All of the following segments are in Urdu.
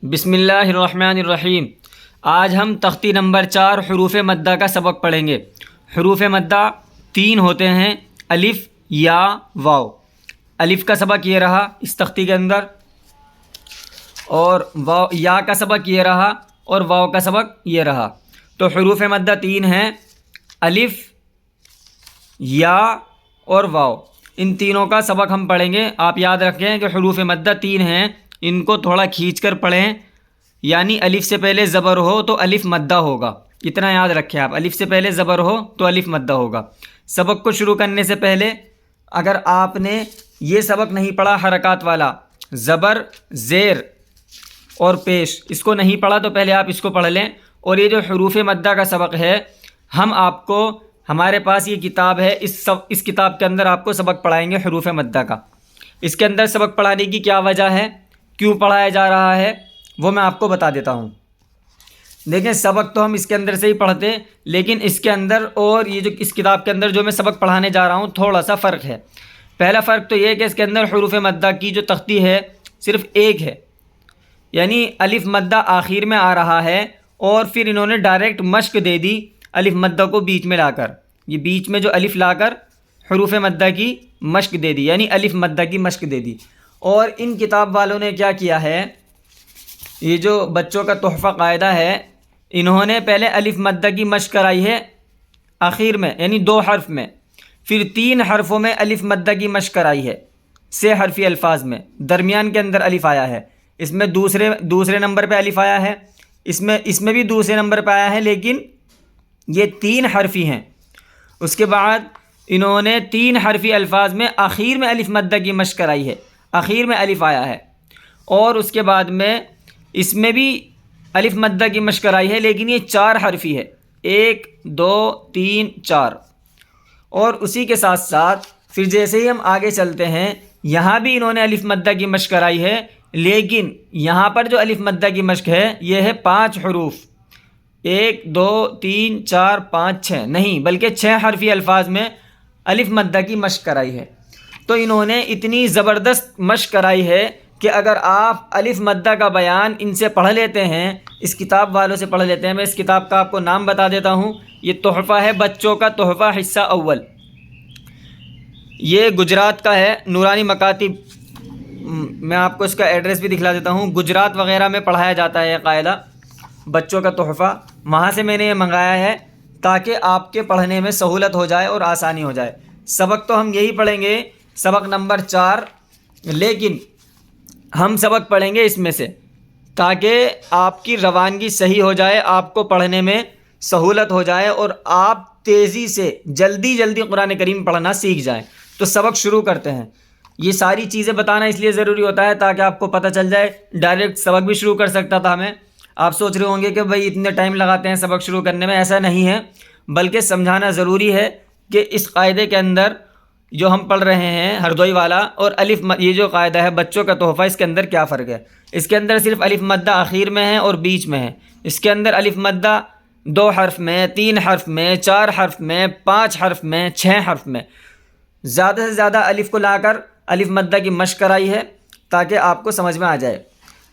بسم اللہ الرحمن الرحیم۔ آج ہم تختی نمبر 4 حروف مدہ کا سبق پڑھیں گے۔ حروف مدہ 3 ہوتے ہیں، الف، یا، واو۔ الف کا سبق یہ رہا اس تختی کے اندر، اور واو یا کا سبق یہ رہا، اور واو کا سبق یہ رہا۔ تو حروف مدہ 3 ہیں، الف، یا اور واو۔ ان تینوں کا سبق ہم پڑھیں گے۔ آپ یاد رکھیں کہ حروف مدہ 3 ہیں، ان کو تھوڑا کھینچ کر پڑھیں، یعنی الف سے پہلے زبر ہو تو الف مدہ ہوگا، اتنا یاد رکھیں آپ۔ الف سے پہلے زبر ہو تو الف مدہ ہوگا۔ سبق کو شروع کرنے سے پہلے اگر آپ نے یہ سبق نہیں پڑھا حرکات والا، زبر، زیر اور پیش، اس کو نہیں پڑھا تو پہلے آپ اس کو پڑھ لیں۔ اور یہ جو حروف مدہ کا سبق ہے، ہم آپ کو، ہمارے پاس یہ کتاب ہے، اس کتاب کے اندر آپ کو سبق پڑھائیں گے حروف مدہ کا۔ اس کے اندر سبق پڑھانے کی کیا وجہ ہے، کیوں پڑھایا جا رہا ہے، وہ میں آپ کو بتا دیتا ہوں۔ دیکھیں، سبق تو ہم اس کے اندر سے ہی پڑھتے ہیں، لیکن اس کے اندر اور یہ جو اس کتاب کے اندر جو میں سبق پڑھانے جا رہا ہوں، تھوڑا سا فرق ہے۔ پہلا فرق تو یہ ہے کہ اس کے اندر حروف مدہ کی جو تختی ہے صرف ایک ہے، یعنی الف مدہ آخر میں آ رہا ہے، اور پھر انہوں نے ڈائریکٹ مشق دے دی الف مدہ کو بیچ میں لا کر۔ یہ بیچ میں جو الف لا کر حروف مدہ کی مشق دے دی، یعنی الف مدہ کی مشق دے دی۔ اور ان کتاب والوں نے کیا کیا ہے، یہ جو بچوں کا تحفہ قاعدہ ہے، انہوں نے پہلے الف مدہ کی مشق کرائی ہے آخر میں، یعنی 2 حرف میں، پھر 3 حرفوں میں الف مدہ کی مشق کرائی ہے، 6 حرفی الفاظ میں، درمیان کے اندر الف آیا ہے۔ اس میں دوسرے نمبر پہ الف آیا ہے، اس میں بھی دوسرے نمبر پہ آیا ہے، لیکن یہ 3 حرفی ہیں۔ اس کے بعد انہوں نے 3 حرفی الفاظ میں آخر میں الف مدہ کی مشق کرائی ہے، آخر میں الف آیا ہے۔ اور اس کے بعد میں اس میں بھی الف مدہ کی مشق کرائی ہے، لیکن یہ 4 حرفی ہے، 1 2 3 4۔ اور اسی کے ساتھ ساتھ پھر جیسے ہی ہم آگے چلتے ہیں، یہاں بھی انہوں نے الف مدہ کی مشق کرائی ہے، لیکن یہاں پر جو الف مدہ کی مشق ہے یہ ہے 5 حروف، 1 2 3 4 5 6 نہیں، بلکہ 6 حرفی الفاظ میں الف مدہ کی مشق کرائی ہے۔ تو انہوں نے اتنی زبردست مشق کرائی ہے کہ اگر آپ الف مدہ کا بیان ان سے پڑھ لیتے ہیں، اس کتاب والوں سے پڑھ لیتے ہیں، میں اس کتاب کا آپ کو نام بتا دیتا ہوں، یہ تحفہ ہے بچوں کا تحفہ حصہ اول۔ یہ گجرات کا ہے، نورانی مکاتب، میں آپ کو اس کا ایڈریس بھی دکھلا دیتا ہوں۔ گجرات وغیرہ میں پڑھایا جاتا ہے یہ قاعدہ، بچوں کا تحفہ، وہاں سے میں نے یہ منگایا ہے تاکہ آپ کے پڑھنے میں سہولت ہو جائے اور آسانی ہو جائے۔ سبق تو ہم یہی پڑھیں گے، سبق نمبر 4، لیکن ہم سبق پڑھیں گے اس میں سے تاکہ آپ کی روانگی صحیح ہو جائے، آپ کو پڑھنے میں سہولت ہو جائے، اور آپ تیزی سے جلدی قرآن کریم پڑھنا سیکھ جائیں۔ تو سبق شروع کرتے ہیں۔ یہ ساری چیزیں بتانا اس لیے ضروری ہوتا ہے تاکہ آپ کو پتہ چل جائے۔ ڈائریکٹ سبق بھی شروع کر سکتا تھا میں، آپ سوچ رہے ہوں گے کہ بھائی اتنے ٹائم لگاتے ہیں سبق شروع کرنے میں، ایسا نہیں ہے، بلکہ سمجھانا ضروری ہے کہ اس قاعدے کے اندر جو ہم پڑھ رہے ہیں ہردوئی والا، اور یہ جو قاعدہ ہے بچوں کا تحفہ، اس کے اندر کیا فرق ہے۔ اس کے اندر صرف الف مدہ آخر میں ہے اور بیچ میں ہے۔ اس کے اندر الف مدہ 2 حرف میں، 3 حرف میں، 4 حرف میں، 5 حرف میں، 6 حرف میں، زیادہ سے زیادہ الف کو لا کر الف مدہ کی مشق کرائی ہے تاکہ آپ کو سمجھ میں آ جائے۔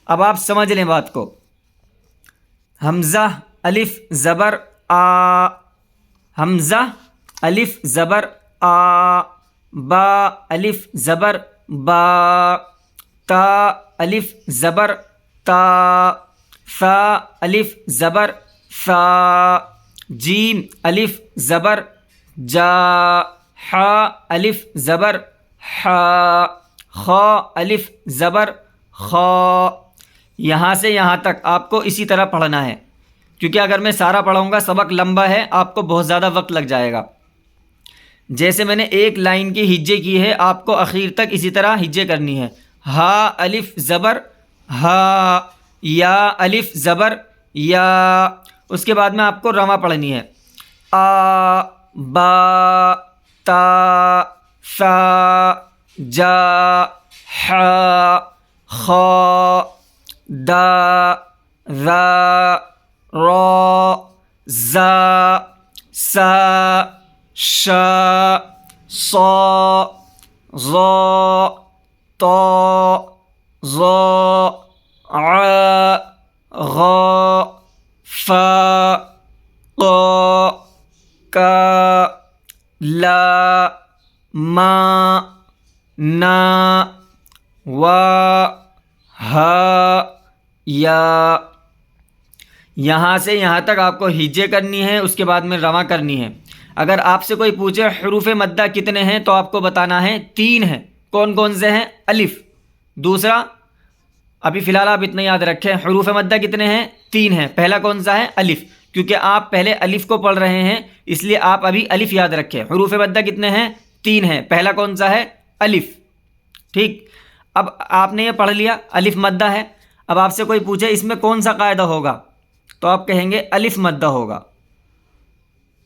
اب آپ سمجھ لیں بات کو۔ حمزہ الف زبر آ، حمزہ الف زبر آ، با الف زبر با، تا الف زبر تا، ثا الف زبر ثا، جیم الف زبر جا، حا الف زبر حا، خا الف زبر خا۔ یہاں سے یہاں تک آپ کو اسی طرح پڑھنا ہے، کیونکہ اگر میں سارا پڑھوں گا سبق لمبا ہے، آپ کو بہت زیادہ وقت لگ جائے گا۔ جیسے میں نے ایک لائن کی ہجے کی ہے، آپ کو اخیر تک اسی طرح ہجے کرنی ہے۔ ہا الف زبر ہا، یا الف زبر یا۔ اس کے بعد میں آپ کو رواں پڑھنی ہے، آ با تا ثا جا حا خا دا ذا را زا سا شا صا ظا طا ظا ع غ ف ق ک ل م ن و ہ یا۔ یہاں سے یہاں تک آپ کو ہجے کرنی ہے، اس کے بعد میں رواں کرنی ہے۔ اگر آپ سے کوئی پوچھے حروف مدہ کتنے ہیں تو آپ کو بتانا ہے 3 ہیں۔ کون کون سے ہیں؟ الف، دوسرا ابھی فی الحال آپ اتنا یاد رکھیں، حروف مدہ کتنے ہیں؟ 3 ہیں۔ پہلا کون سا ہے؟ الف، کیونکہ آپ پہلے الف کو پڑھ رہے ہیں اس لیے آپ ابھی الف یاد رکھیں۔ حروف مدہ کتنے ہیں؟ 3 ہیں۔ پہلا کون سا ہے؟ الف، ٹھیک۔ اب آپ نے یہ پڑھ لیا الف مدہ ہے۔ اب آپ سے کوئی پوچھے اس میں کون سا قاعدہ ہوگا تو آپ کہیں گے الف مدہ ہوگا۔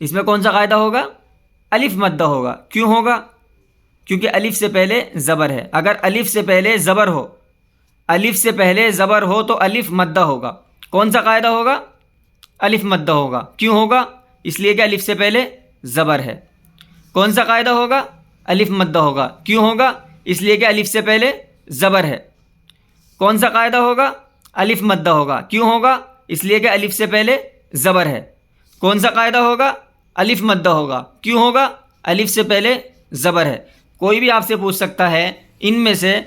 اس میں کون سا قاعدہ ہوگا؟ الف مدہ ہوگا۔ کیوں ہوگا؟ کیونکہ الف سے پہلے زبر ہے۔ اگر الف سے پہلے زبر ہو، الف سے پہلے زبر ہو تو الف مدہ ہوگا۔ کون سا قاعدہ ہوگا؟ الف مدہ ہوگا۔ کیوں ہوگا؟ اس لیے کہ الف سے پہلے زبر ہے۔ کون سا قاعدہ ہوگا؟ الف مدہ ہوگا۔ کیوں ہوگا؟ اس لیے کہ الف سے پہلے زبر ہے۔ کون سا قاعدہ ہوگا؟ الف مدہ ہوگا۔ کیوں ہوگا؟ اس لیے کہ الف سے پہلے زبر ہے۔ کون سا قاعدہ ہوگا؟ الف مدہ ہوگا۔ کیوں ہوگا؟ الف سے پہلے زبر ہے۔ کوئی بھی آپ سے پوچھ سکتا ہے ان میں سے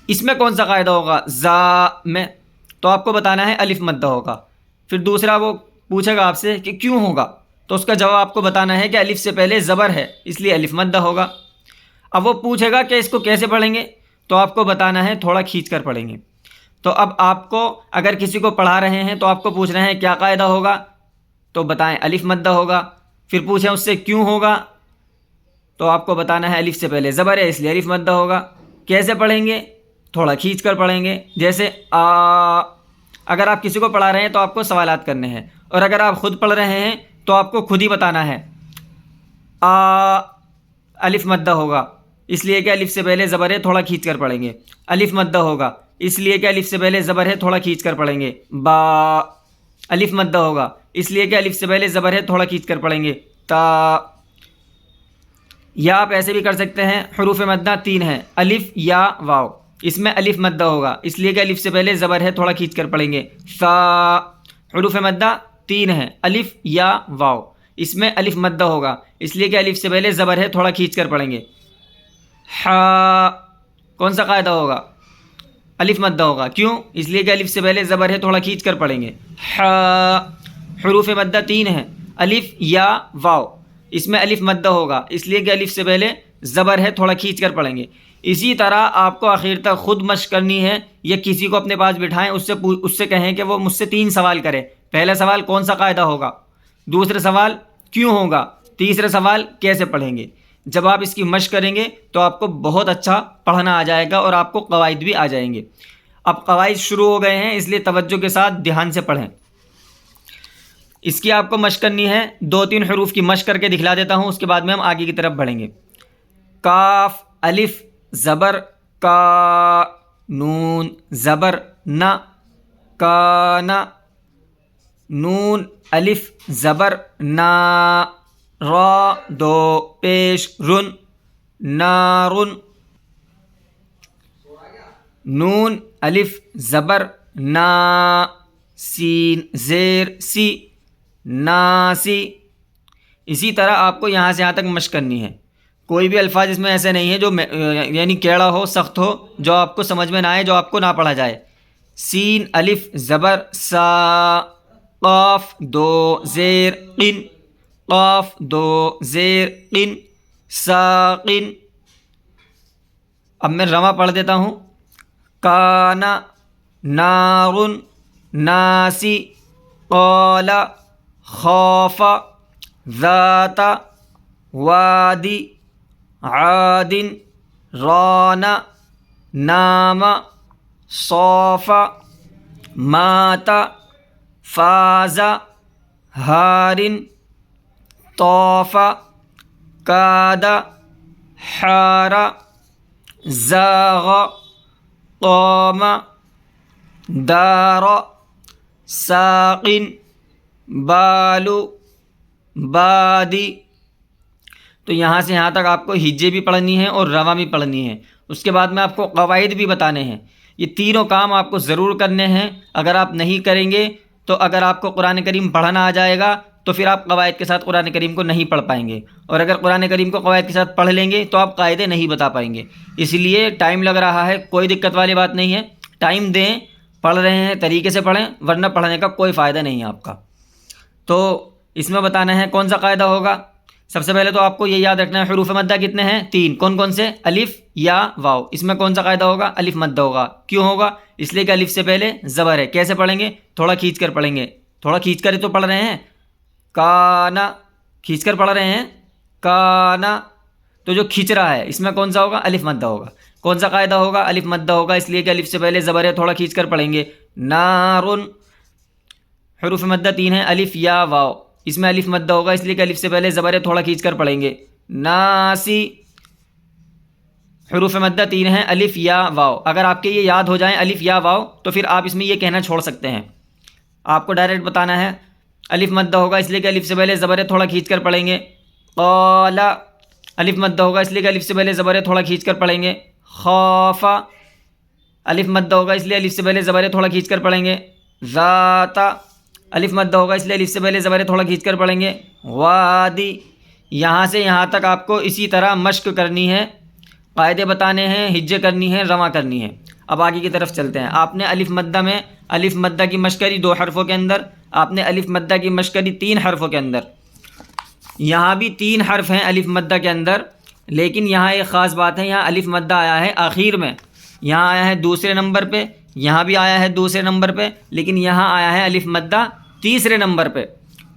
اس میں کون سا قاعدہ ہوگا زا میں، تو آپ کو بتانا ہے الف مدہ ہوگا۔ پھر دوسرا وہ پوچھے گا آپ سے کہ کیوں ہوگا، تو اس کا جواب آپ کو بتانا ہے کہ الف سے پہلے زبر ہے اس لیے الف مدہ ہوگا۔ اب وہ پوچھے گا کہ اس کو کیسے پڑھیں گے، تو آپ کو بتانا ہے تھوڑا کھینچ کر پڑھیں گے۔ تو اب آپ کو اگر کسی کو پڑھا رہے ہیں تو آپ کو پوچھ رہے ہیں کیا قاعدہ ہوگا، تو بتائیں الف مدہ ہوگا۔ پھر پوچھیں اس سے کیوں ہوگا، تو آپ کو بتانا ہے الف سے پہلے زبر ہے اس لیے الف مدہ ہوگا۔ کیسے پڑھیں گے؟ تھوڑا کھینچ کر پڑھیں گے، جیسے آ۔ اگر آپ کسی کو پڑھا رہے ہیں تو آپ کو سوالات کرنے ہیں، اور اگر آپ خود پڑھ رہے ہیں تو آپ کو خود ہی بتانا ہے آ الف مدہ ہوگا اس لیے کہ الف سے پہلے زبر ہے، تھوڑا کھینچ کر پڑھیں گے۔ الف مدہ ہوگا اس لیے کہ الف سے پہلے زبر ہے، تھوڑا کھینچ کر پڑھیں گے۔ با الف مدہ ہوگا اس لیے کہ الف سے پہلے زبر ہے، تھوڑا کھینچ کر پڑھیں گے۔ تا۔ یا آپ ایسے بھی کر سکتے ہیں، حروف مدہ 3 ہیں، الف یا واو۔ اس میں الف مدہ ہوگا اس لیے کہ الف سے پہلے زبر ہے، تھوڑا کھینچ کر پڑھیں گے۔ سا۔ حروف مدہ 3 ہیں، الف یا واو۔ اس میں الف مدہ ہوگا اس لیے کہ الف سے پہلے زبر ہے، تھوڑا کھینچ کر پڑھیں گے۔ ہا۔ کون سا قاعدہ ہوگا؟ الف مدہ ہوگا۔ کیوں؟ اس لیے کہ الف سے پہلے زبر ہے، تھوڑا کھینچ کر پڑھیں گے۔ ہا۔ حروف مدہ 3 ہیں، الف یا واو۔ اس میں الف مدہ ہوگا اس لیے کہ الف سے پہلے زبر ہے، تھوڑا کھینچ کر پڑھیں گے۔ اسی طرح آپ کو آخر تک خود مشق کرنی ہے، یا کسی کو اپنے پاس بٹھائیں، اس سے کہیں کہ وہ مجھ سے 3 سوال کرے۔ پہلا سوال کون سا قاعدہ ہوگا، دوسرا سوال کیوں ہوگا، تیسرا سوال کیسے پڑھیں گے۔ جب آپ اس کی مشق کریں گے تو آپ کو بہت اچھا پڑھنا آ جائے گا اور آپ کو قواعد بھی آ جائیں گے۔ اب قواعد شروع ہو گئے ہیں اس لیے توجہ کے ساتھ دھیان سے پڑھیں۔ اس کی آپ کو مشق کرنی ہے، 2-3 حروف کی مشق کر کے دکھلا دیتا ہوں، اس کے بعد میں ہم آگے کی طرف بڑھیں گے۔ کاف الف زبر کا، نون زبر نا، کانا۔ نون الف زبر نا، را 2 پیش رن، نارن۔ نون الف زبر نا، سین زیر سی، ناسی۔ اسی طرح آپ کو یہاں سے یہاں تک مشق کرنی ہے۔ کوئی بھی الفاظ اس میں ایسے نہیں ہے جو یعنی کیڑا ہو، سخت ہو، جو آپ کو سمجھ میں نہ آئے، جو آپ کو نہ پڑھا جائے۔ سین الف زبر سا، قاف 2 زیر قن، قاف 2 زیر قن، ساقن۔ اب میں رواں پڑھ دیتا ہوں۔ کانا نارن، ناسی، قال، خاف، ذات، وادی، عاد، ران، نام، صاف، مات، فاز، ہارن، طاف، کاد، حار، زاغ، قام، دار، ساقن، بالو، بادی۔ تو یہاں سے یہاں تک آپ کو ہجے بھی پڑھنی ہے اور رواں بھی پڑھنی ہے۔ اس کے بعد میں آپ کو قواعد بھی بتانے ہیں۔ یہ تینوں کام آپ کو ضرور کرنے ہیں. اگر آپ نہیں کریں گے تو اگر آپ کو قرآن کریم پڑھنا آ جائے گا تو پھر آپ قواعد کے ساتھ قرآن کریم کو نہیں پڑھ پائیں گے, اور اگر قرآن کریم کو قواعد کے ساتھ پڑھ لیں گے تو آپ قاعدے نہیں بتا پائیں گے. اس لیے ٹائم لگ رہا ہے, کوئی دقت والی بات نہیں ہے, ٹائم دیں, پڑھ رہے ہیں طریقے سے پڑھیں, ورنہ پڑھنے کا کوئی فائدہ نہیں ہے آپ کا. تو اس میں بتانا ہے کون سا قاعدہ ہوگا. سب سے پہلے تو آپ کو یہ یاد رکھنا ہے حروف مدہ کتنے ہیں؟ 3. کون کون سے؟ الف, یا, واو. اس میں کون سا قاعدہ ہوگا؟ الف مدہ ہوگا. کیوں ہوگا؟ اس لیے کہ الف سے پہلے زبر ہے. کیسے پڑھیں گے؟ تھوڑا کھینچ کر پڑھیں گے. تھوڑا کھینچ کر ہی تو پڑھ رہے ہیں, کانا, کھینچ کر پڑھ رہے ہیں, کانا. تو جو کھینچ رہا ہے اس میں کون سا ہوگا؟ الف مدہ ہوگا. کون سا قاعدہ ہوگا؟ الف مدہ ہوگا, اس لیے کہ الف سے پہلے زبر ہے, تھوڑا کھینچ کر پڑھیں گے. نارن, حروف مدہ 3 ہیں, الف, یا, واو. اس میں الف مدہ ہوگا, اس لیے کہ الف سے پہلے زبر ہے, تھوڑا کھینچ کر پڑھیں گے. ناسی, حروف مدہ 3 ہیں, الف, یا, واو. اگر آپ کے یہ یاد ہو جائیں الف, یا, واو, تو پھر آپ اس میں یہ کہنا چھوڑ سکتے ہیں. آپ کو ڈائریکٹ بتانا ہے الف مدہ ہوگا, اس لیے کہ الف سے پہلے زبر ہے, تھوڑا کھینچ کر پڑھیں گے. قالا, الف مدہ ہوگا, اس لیے کہ الف سے پہلے زبر ہے, تھوڑا کھینچ کر پڑھیں گے. خافا, الف مدہ ہوگا, اس لیے الف سے پہلے زبر ہے, تھوڑا کھینچ کر پڑھیں گے. ذاتا, الف مدہ ہوگا, اس لیے الف سے پہلے زبر ہے, تھوڑا کھینچ کر پڑھیں گے. وادی. یہاں سے یہاں تک آپ کو اسی طرح مشق کرنی ہے, قاعدے بتانے ہیں, ہجے کرنی ہے, رواں کرنی ہے. اب آگے کی طرف چلتے ہیں. آپ نے الف مدہ میں الف مدہ کی مشق کری 2 حرفوں کے اندر, آپ نے الف مدہ کی مشق کری 3 حرفوں کے اندر. یہاں بھی 3 حرف ہیں الف مدہ کے اندر, لیکن یہاں ایک خاص بات ہے, یہاں الف مدہ آیا ہے آخر میں, یہاں آیا ہے دوسرے نمبر پہ, یہاں بھی آیا ہے دوسرے نمبر پہ, لیکن یہاں آیا ہے الف مدہ تیسرے نمبر پہ.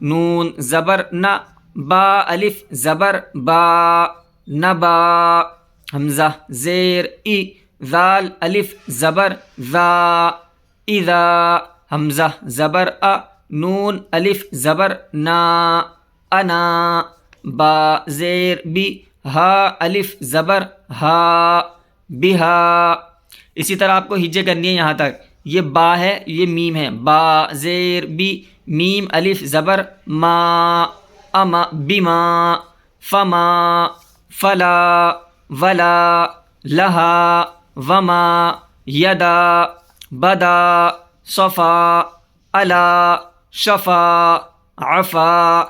نون زبر نہ, با الف زبر با, نبا. حمزہ زیر ای, ذال الف زبر ذا, اذا. حمزہ زبر ا, نون الف زبر نا, انا. با زیر بی, ہا الف زبر ہا, بہا. اسی طرح آپ کو ہجے کرنی ہے یہاں تک. یہ با ہے, یہ میم ہے, با زیر بی, میم الف زبر ما, اما بما. فما, فلا, ولا, لہا, وما, یدا, بدا, صفا, الا, شفا, عفا,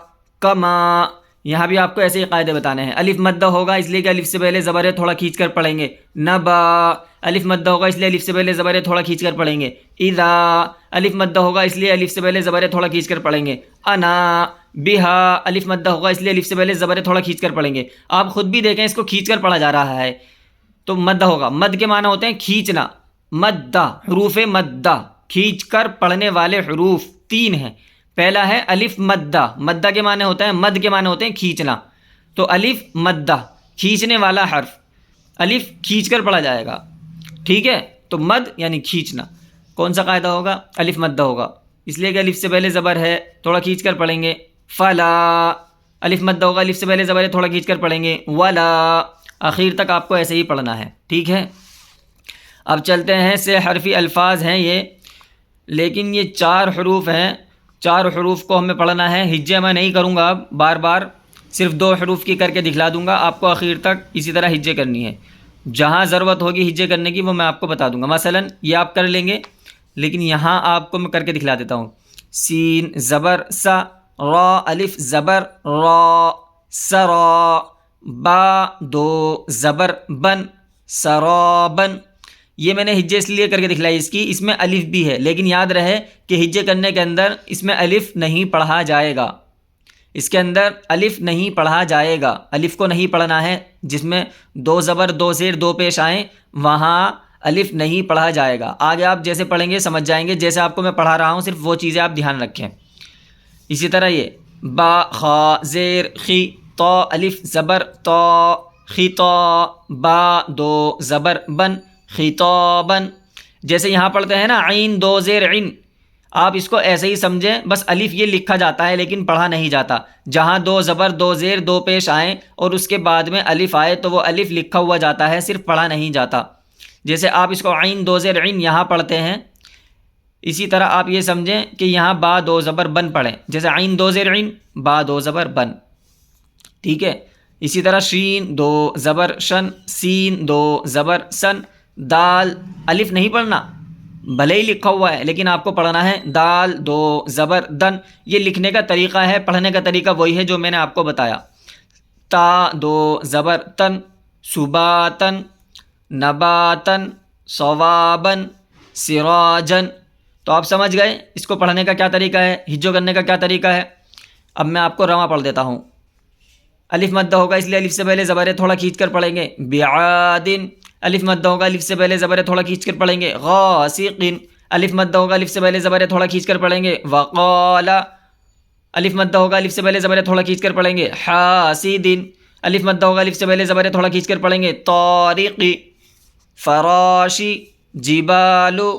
کما. یہاں بھی آپ کو ایسے ہی قاعدے بتانے ہیں. الف مدہ ہوگا, اس لیے کہ الف سے پہلے زبر ہے, تھوڑا کھینچ کر پڑھیں گے. نبا, الف مدہ ہوگا, اس لیے الف سے پہلے زبر ہے, تھوڑا کھینچ کر پڑھیں گے. اذا, الف مدہ ہوگا, اس لیے الف سے پہلے زبر ہے, تھوڑا کھینچ کر پڑھیں گے. انا, بہا, الف مدہ ہوگا, اس لیے الف سے پہلے زبر ہے, تھوڑا کھینچ کر پڑھیں گے. آپ خود بھی دیکھیں اس کو کھینچ کر پڑھا جا رہا ہے تو مدہ ہوگا. مد کے معنی ہوتے ہیں کھینچنا. مدہ, حروف مدہ, کھینچ کر پڑھنے والے حروف 3 ہیں. پہلا ہے الف مدہ, مدہ کے معنی ہوتا ہے, مد کے معنی ہوتے ہیں کھینچنا. تو الف مدہ, کھینچنے والا حرف, الف کھینچ کر پڑھا جائے گا, ٹھیک ہے. تو مد یعنی کھینچنا. کون سا قاعدہ ہوگا؟ الف مدہ ہوگا, اس لیے کہ الف سے پہلے زبر ہے, تھوڑا کھینچ کر پڑھیں گے. فلا, الف مدہ ہوگا, الف سے پہلے زبر ہے, تھوڑا کھینچ کر پڑھیں گے. ولا, آخر تک آپ کو ایسے ہی پڑھنا ہے, ٹھیک ہے. اب چلتے ہیں, سے حرفی الفاظ ہیں یہ, لیکن یہ 4 حروف ہیں. 4 حروف کو ہمیں پڑھنا ہے. ہجے میں نہیں کروں گا اب بار بار, صرف 2 حروف کی کر کے دکھلا دوں گا. آپ کو آخر تک اسی طرح ہجے کرنی ہے. جہاں ضرورت ہوگی ہجے کرنے کی وہ میں آپ کو بتا دوں گا. مثلا یہ آپ کر لیں گے, لیکن یہاں آپ کو میں کر کے دکھلا دیتا ہوں. سین زبر سا, را الف زبر را, سرا. با 2 زبر بن, سرابن. یہ میں نے ہجے اس لیے کر کے دکھلائی اس میں الف بھی ہے, لیکن یاد رہے کہ ہجے کرنے کے اندر اس میں الف نہیں پڑھا جائے گا. اس کے اندر الف نہیں پڑھا جائے گا, الف کو نہیں پڑھنا ہے. جس میں 2 زبر 2 زیر 2 پیش آئیں وہاں الف نہیں پڑھا جائے گا. آگے آپ جیسے پڑھیں گے سمجھ جائیں گے, جیسے آپ کو میں پڑھا رہا ہوں صرف وہ چیزیں آپ دھیان رکھیں. اسی طرح یہ با خا زیر خی, تو الف زبر تو, خطا. با 2 زبر بن, خطابن. جیسے یہاں پڑھتے ہیں نا عین 2 زیر عین, آپ اس کو ایسے ہی سمجھیں, بس الف یہ لکھا جاتا ہے لیکن پڑھا نہیں جاتا. جہاں 2 زبر 2 زیر 2 پیش آئیں اور اس کے بعد میں الف آئے تو وہ الف لکھا ہوا جاتا ہے, صرف پڑھا نہیں جاتا. جیسے آپ اس کو عین 2 زیر عین یہاں پڑھتے ہیں, اسی طرح آپ یہ سمجھیں کہ یہاں با 2 زبر بن پڑھیں. جیسے عین 2 زیر عین, با 2 زبر بن, ٹھیک ہے. اسی طرح شین 2 زبر شن, سین 2 زبر سن, دال الف نہیں پڑھنا، بھلے ہی لکھا ہوا ہے لیکن آپ کو پڑھنا ہے دال دو زبر دن. یہ لکھنے کا طریقہ ہے، پڑھنے کا طریقہ وہی ہے جو میں نے آپ کو بتایا. تا دو زبر تن، صباتن نباتن ثوابن سراجن. تو آپ سمجھ گئے اس کو پڑھنے کا کیا طریقہ ہے، ہجو کرنے کا کیا طریقہ ہے. اب میں آپ کو رواں پڑھ دیتا ہوں. الف مدہ ہوگا اس لیے الف سے پہلے زبر تھوڑا کھینچ کر پڑھیں گے. بعادن الف مدہ ہوگا، الف سے پہلے زبر تھوڑا کھینچ کر پڑھیں گے. غاسقن الف مدہ ہوگا، الف سے پہلے زبر تھوڑا کھینچ کر پڑھیں گے. وقال الف مدہ ہوگا، الف سے پہلے زبر تھوڑا کھینچ کر پڑھیں گے. حاسدن الف مدہ ہوگا، الف سے پہلے زبر تھوڑا کھینچ کر پڑھیں گے. طارقی فراشی جبالو.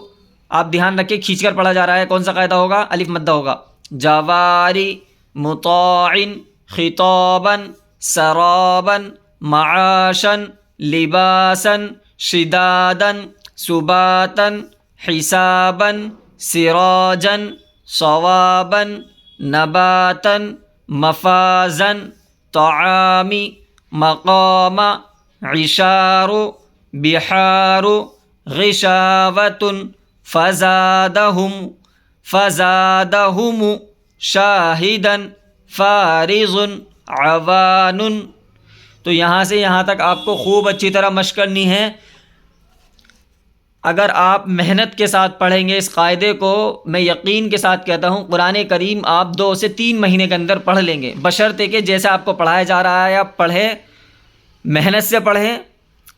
آپ دھیان رکھیں کھینچ کر پڑھا جا رہا ہے، کون سا قاعدہ ہوگا، الف مدہ ہوگا. جواری مطاعن خطابن سرابن معاشن لباسن شدادن سباتن حسابن سراجن صوابن نباتن مفازن طعامی مقام عشار بحار غشاوتن فزادہم شاہدن فارض عوان. تو یہاں سے یہاں تک آپ کو خوب اچھی طرح مشق کرنی ہے. اگر آپ محنت کے ساتھ پڑھیں گے اس قاعدے کو، میں یقین کے ساتھ کہتا ہوں قرآن کریم آپ 2 سے 3 مہینے کے اندر پڑھ لیں گے، بشرطے کہ جیسے آپ کو پڑھایا جا رہا ہے آپ پڑھیں، محنت سے پڑھیں.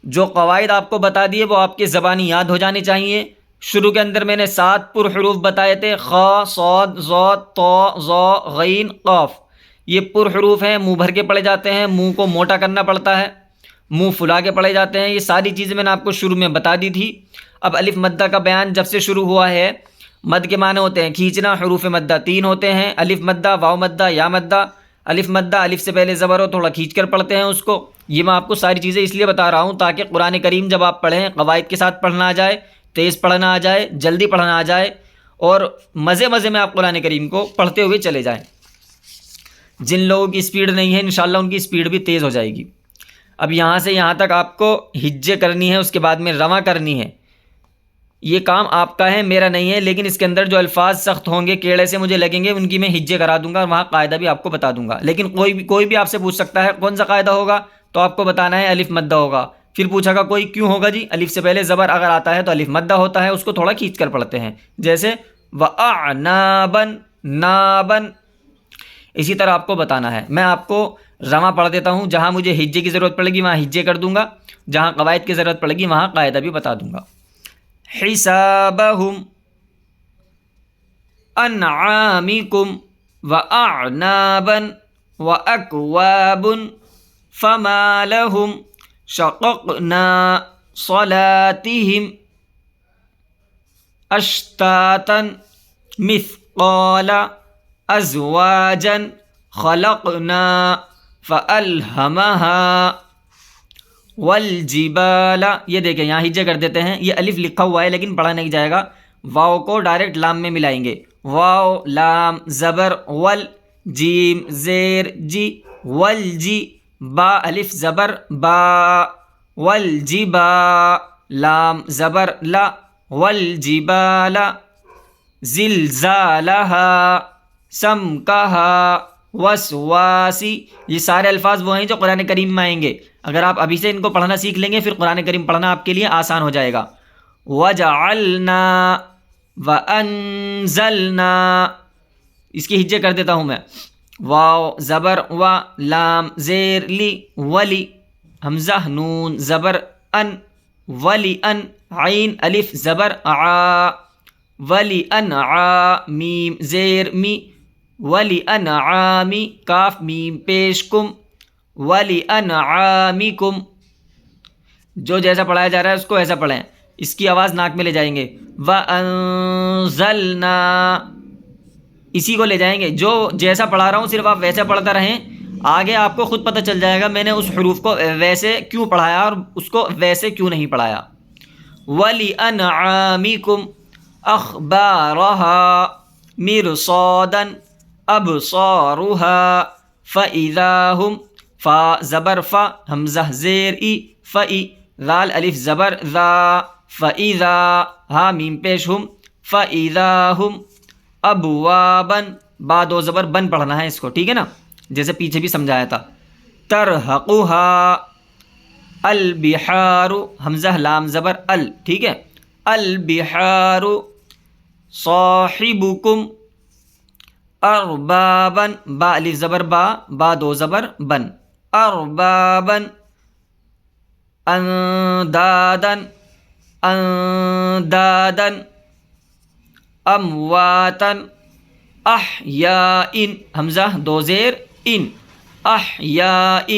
جو قواعد آپ کو بتا دیے وہ آپ کی زبانی یاد ہو جانی چاہیے. شروع کے اندر میں نے 7 پر حروف بتائے تھے، خا صاد ضاد طا ظا غین قاف. یہ پر حروف ہیں، منہ بھر کے پڑھے جاتے ہیں، منہ کو موٹا کرنا پڑتا ہے، منہ پھلا کے پڑھے جاتے ہیں. یہ ساری چیزیں میں نے آپ کو شروع میں بتا دی تھی. اب الف مدہ کا بیان جب سے شروع ہوا ہے، مد کے معنی ہوتے ہیں کھینچنا. حروف مدہ 3 ہوتے ہیں، الف مدہ واو مدہ یا مدہ. الف مدہ الف سے پہلے زبر ہو تھوڑا کھینچ کر پڑھتے ہیں اس کو. یہ میں آپ کو ساری چیزیں اس لیے بتا رہا ہوں تاکہ قرآن کریم جب آپ پڑھیں قواعد کے ساتھ پڑھنا آ جائے، تیز پڑھنا آ جائے، جلدی پڑھنا آ جائے، اور مزے مزے میں آپ قرآن کریم کو پڑھتے ہوئے چلے جائیں. جن لوگوں کی اسپیڈ نہیں ہے انشاءاللہ ان کی اسپیڈ بھی تیز ہو جائے گی. اب یہاں سے یہاں تک آپ کو ہجے کرنی ہے، اس کے بعد میں رواں کرنی ہے. یہ کام آپ کا ہے، میرا نہیں ہے، لیکن اس کے اندر جو الفاظ سخت ہوں گے کیڑے سے مجھے لگیں گے ان کی میں ہجے کرا دوں گا اور وہاں قاعدہ بھی آپ کو بتا دوں گا. لیکن کوئی بھی آپ سے پوچھ سکتا ہے کون سا قاعدہ ہوگا، تو آپ کو بتانا ہے الف مدہ ہوگا. پھر پوچھا گا کوئی کیوں ہوگا جی، الف سے پہلے زبر اگر آتا ہے تو الف مدہ ہوتا ہے، اس کو تھوڑا کھینچ کر پڑھتے ہیں. جیسے وَأَعْنَابًا نابن، اسی طرح آپ کو بتانا ہے. میں آپ کو رواں پڑھ دیتا ہوں، جہاں مجھے ہجے کی ضرورت پڑے گی وہاں ہجے کر دوں گا، جہاں قواعد کی ضرورت پڑے گی وہاں قاعدہ بھی بتا دوں گا. حسابہم انعامکم وَأَعْنَابًا وَأَكْوَابٌ فَمَا لَهُمْ شَقَقْنَا صَلَاتِهِمْ أَشْتَاتًا مِثْقَالَ أَزْوَاجًا خَلَقْنَا فَأَلْهَمَهَا والجبال. یہ دیکھیں یہاں ہجے کر دیتے ہیں، یہ الف لکھا ہوا ہے لیکن پڑھا نہیں جائے گا. واو کو ڈائریکٹ لام میں ملائیں گے. واو لام زبر ول جیم زیر جی والجی با الف زبر با والجبا لام زبر لا والجبال زلزالها سمکها وسواسی. یہ سارے الفاظ وہ ہیں جو قرآن کریم میں آئیں گے. اگر آپ ابھی سے ان کو پڑھنا سیکھ لیں گے پھر قرآن کریم پڑھنا آپ کے لیے آسان ہو جائے گا. وَجَعَلْنَا وَأَنزَلْنَا، اس کی ہجے کر دیتا ہوں میں. واو زبر و لام زیر لی ولی حمزہ نون زبر ان ولی ان عین الف زبر ع ولی ان ع میم زیر می ولی انعامی کاف میم پیش کم ولی انعامکم. جو جیسا پڑھایا جا رہا ہے اس کو ایسا پڑھیں، اس کی آواز ناک میں لے جائیں گے. وَأَنزَلْنَا اسی کو لے جائیں گے. جو جیسا پڑھا رہا ہوں صرف آپ ویسے پڑھتا رہیں، آگے آپ کو خود پتہ چل جائے گا میں نے اس حروف کو ویسے کیوں پڑھایا اور اس کو ویسے کیوں نہیں پڑھایا. وَلِأَنْعَامِكُمْ أَخْبَارَهَا مِرْصَادًا أَبْصَارُهَا فَإِذَا هُمْ فا زبر فا حمزہ زیر ای فئی ذال الف زبر ذا فإذا ہا میم پیش ہم فإذا ہم ابوابا با دو زبر بن پڑھنا ہے اس کو، ٹھیک ہے نا، جیسے پیچھے بھی سمجھایا تھا. ترحقها البحار حمزہ لام زبر ال، ٹھیک ہے، البحار صاحبکم اربابا با الف زبر با دو زبر بن اربابا اندادا اندادا امواتا احیاء حمزہ دو زیر ان احیاء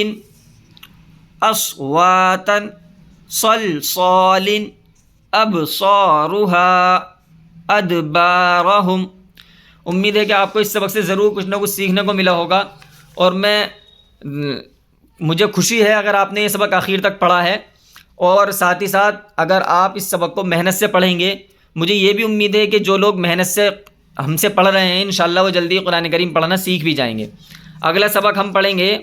اصواتا صلصال ابصارها ادبارهم. امید ہے کہ آپ کو اس سبق سے ضرور کچھ نہ کچھ سیکھنے کو ملا ہوگا، اور مجھے خوشی ہے اگر آپ نے یہ سبق آخر تک پڑھا ہے، اور ساتھ ہی ساتھ اگر آپ اس سبق کو محنت سے پڑھیں گے، مجھے یہ بھی امید ہے کہ جو لوگ محنت سے ہم سے پڑھ رہے ہیں انشاءاللہ وہ جلدی قرآن کریم پڑھنا سیکھ بھی جائیں گے. اگلا سبق ہم پڑھیں گے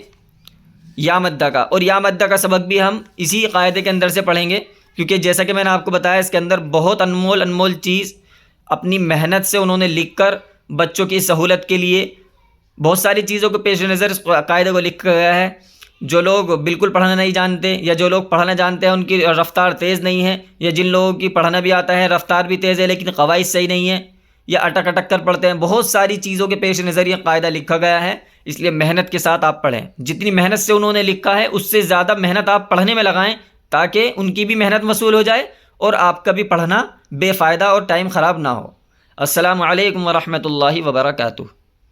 یا مدہ کا، اور یا مدہ کا سبق بھی ہم اسی قاعدے کے اندر سے پڑھیں گے، کیونکہ جیسا کہ میں نے آپ کو بتایا اس کے اندر بہت انمول چیز اپنی محنت سے انہوں نے لکھ کر بچوں کی سہولت کے لیے بہت ساری چیزوں کو پیش نظر اس قاعدے کو لکھا گیا ہے. جو لوگ بالکل پڑھنا نہیں جانتے، یا جو لوگ پڑھنا جانتے ہیں ان کی رفتار تیز نہیں ہے، یا جن لوگوں کی پڑھنا بھی آتا ہے رفتار بھی تیز ہے لیکن قواعد صحیح نہیں ہے، یا اٹک اٹک کر پڑھتے ہیں، بہت ساری چیزوں کے پیش نظر یہ قاعدہ لکھا گیا ہے. اس لیے محنت کے ساتھ آپ پڑھیں، جتنی محنت سے انہوں نے لکھا ہے اس سے زیادہ محنت آپ پڑھنے میں لگائیں، تاکہ ان کی بھی محنت وصول ہو جائے اور آپ کا بھی پڑھنا بے فائدہ اور ٹائم خراب نہ ہو. السلام علیکم ورحمۃ اللہ وبرکاتہ.